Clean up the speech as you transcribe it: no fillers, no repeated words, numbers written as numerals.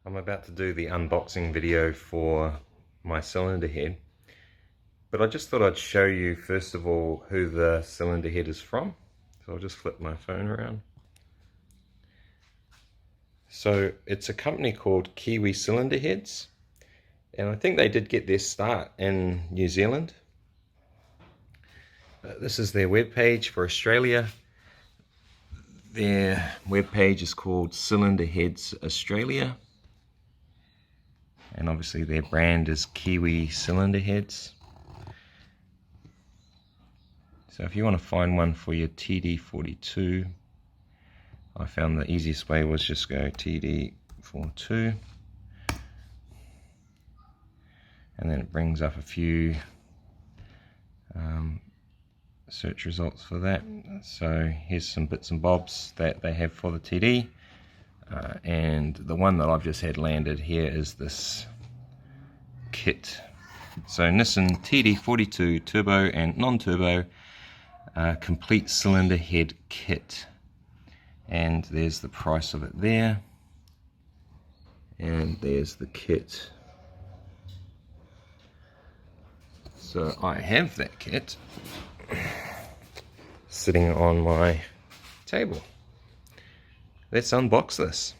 I'm about to do the unboxing video for my cylinder head, but I just thought I'd show you first of all who the cylinder head is from. So I'll just flip my phone around. So it's a company called Kiwi cylinder heads, and I think they did get their start in New Zealand. This is their webpage for Australia. Their webpage is called Cylinder Heads Australia. And obviously their brand is Kiwi cylinder heads. So if you want to find one for your TD42, I found the easiest way was just go TD42. And then it brings up a few search results for that. So here's some bits and bobs that they have for the TD. And the one that I've just had landed here is this kit. So Nissan TD42 turbo and non-turbo complete cylinder head kit. And there's the price of it there. And there's the kit. So I have that kit sitting on my table. Let's unbox this.